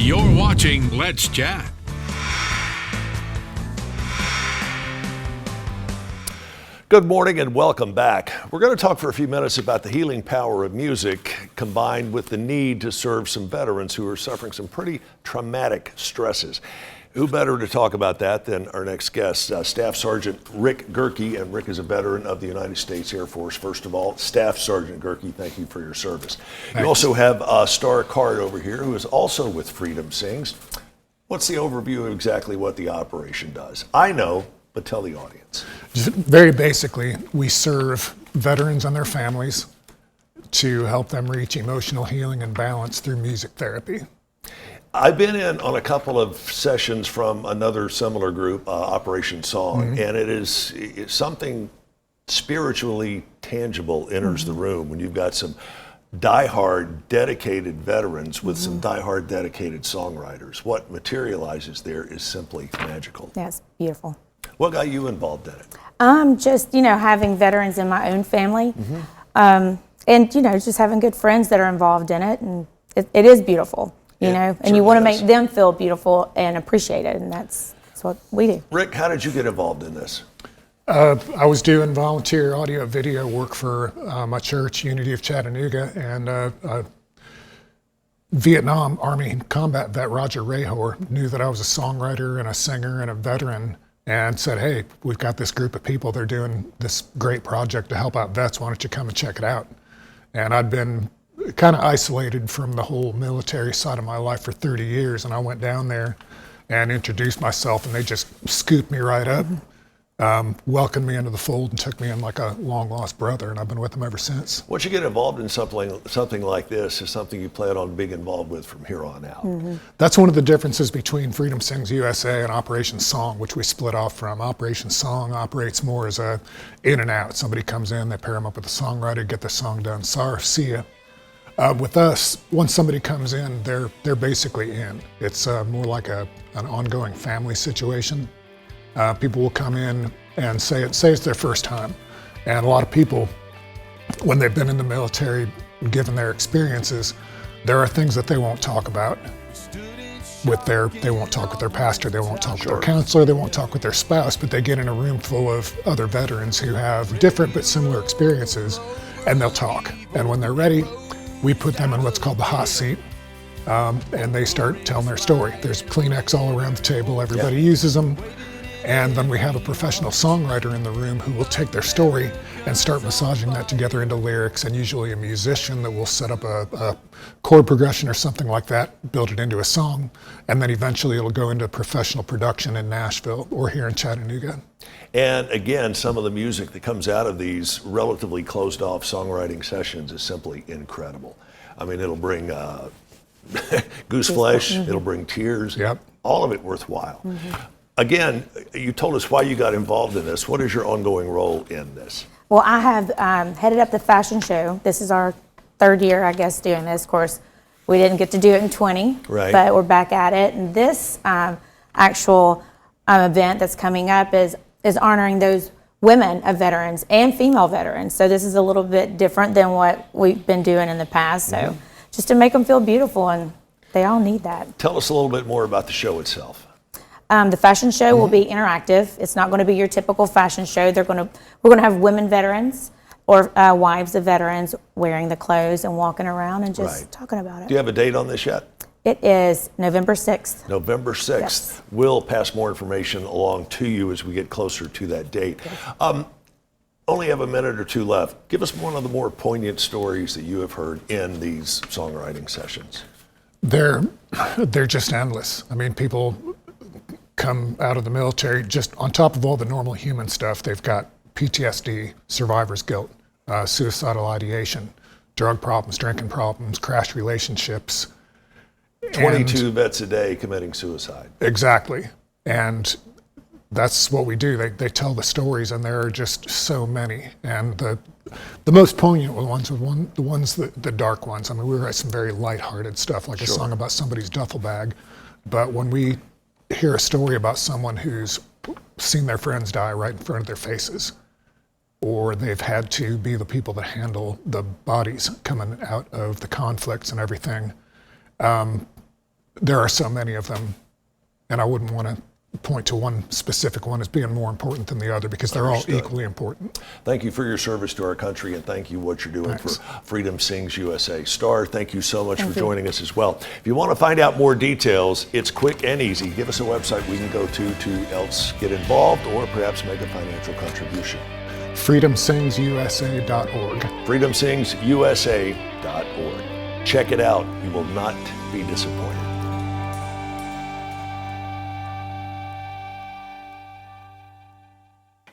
You're watching Let's Chat. Good morning and welcome back. We're going to talk for a few minutes about the healing power of music combined with the need to serve some veterans who are suffering some pretty traumatic stresses. Who better to talk about that than our next guest, Staff Sergeant Rick Gerke, and Rick is a veteran of the United States Air Force. First of all, Staff Sergeant Gerke, thank you for your service. Thanks. You also have Star Card over here, who is also with Freedom Sings. What's the overview of exactly what the operation does? I know, but tell the audience. Just very basically, we serve veterans and their families to help them reach emotional healing and balance through music therapy. I've been in on a couple of sessions from another similar group, Operation Song, and it's something spiritually tangible enters the room when you've got some diehard, dedicated veterans with some diehard, dedicated songwriters. What materializes there is simply magical. That's beautiful. What got you involved in it? Just, having veterans in my own family, and, just having good friends that are involved in it, and it is beautiful. And you want to make them feel beautiful and appreciated, and that's what we do. Rick, how did you get involved in this? I was doing volunteer audio video work for my church, Unity of Chattanooga, and Vietnam Army combat vet Roger Rahor knew that I was a songwriter and a singer and a veteran, and said, hey, we've got this group of people, they're doing this great project to help out vets, why don't you come and check it out? And I'd been kind of isolated from the whole military side of my life for 30 years, and I went down there and introduced myself, and they just scooped me right up, welcomed me into the fold, and took me in like a long-lost brother, and I've been with them ever since. Once you get involved in something like this, is something you plan on being involved with from here on out. That's one of the differences between Freedom Sings USA and Operation Song, which we split off from. Operation Song operates more as a in and out. Somebody comes in, they pair them up with a songwriter, get their song done, sorry, see ya. With us, once somebody comes in, they're basically in. It's more like an ongoing family situation. People will come in and say it's their first time. And a lot of people, when they've been in the military, given their experiences, there are things that they won't talk about. They won't talk with their pastor, they won't talk with their counselor, they won't talk with their spouse, but they get in a room full of other veterans who have different but similar experiences, and they'll talk. And when they're ready, we put them in what's called the hot seat, and they start telling their story. There's Kleenex all around the table, everybody uses them, and then we have a professional songwriter in the room who will take their story and start massaging that together into lyrics, and usually a musician that will set up a chord progression or something like that, build it into a song, and then eventually it'll go into professional production in Nashville or here in Chattanooga. And again, some of the music that comes out of these relatively closed off songwriting sessions is simply incredible. I mean, it'll bring goose flesh, it'll bring tears, all of it worthwhile. Again, you told us why you got involved in this. What is your ongoing role in this? Well, I have headed up the fashion show. This is our third year, I guess, doing this. Of course, we didn't get to do it in 20, but we're back at it. And this actual event that's coming up is honoring those women of veterans and female veterans. So this is a little bit different than what we've been doing in the past. So just to make them feel beautiful, and they all need that. Tell us a little bit more about the show itself. The fashion show will be interactive. It's not going to be your typical fashion show. We're going to have women veterans or wives of veterans wearing the clothes and walking around and just talking about it. Do you have a date on this yet? It is November 6th. November 6th. Yes. We'll pass more information along to you as we get closer to that date. Yes. Only have a minute or two left. Give us one of the more poignant stories that you have heard in these songwriting sessions. They're just endless. I mean, people come out of the military, just on top of all the normal human stuff, they've got PTSD, survivor's guilt, suicidal ideation, drug problems, drinking problems, crashed relationships. 22 vets a day committing suicide. Exactly. And that's what we do. They tell the stories, and there are just so many. And the most poignant ones are the dark ones. I mean, we write some very lighthearted stuff, like a song about somebody's duffel bag. But when we hear a story about someone who's seen their friends die right in front of their faces, or they've had to be the people that handle the bodies coming out of the conflicts and everything, there are so many of them, and I wouldn't want to point to one specific one as being more important than the other, because they're all equally important. Thank you for your service to our country, and thank you what you're doing for Freedom Sings USA. Star, thank you so much for joining us as well. If you want to find out more details, it's quick and easy. Give us a website we can go to else get involved or perhaps make a financial contribution. freedomsingsusa.org. freedomsingsusa.org. Check it out. You will not be disappointed.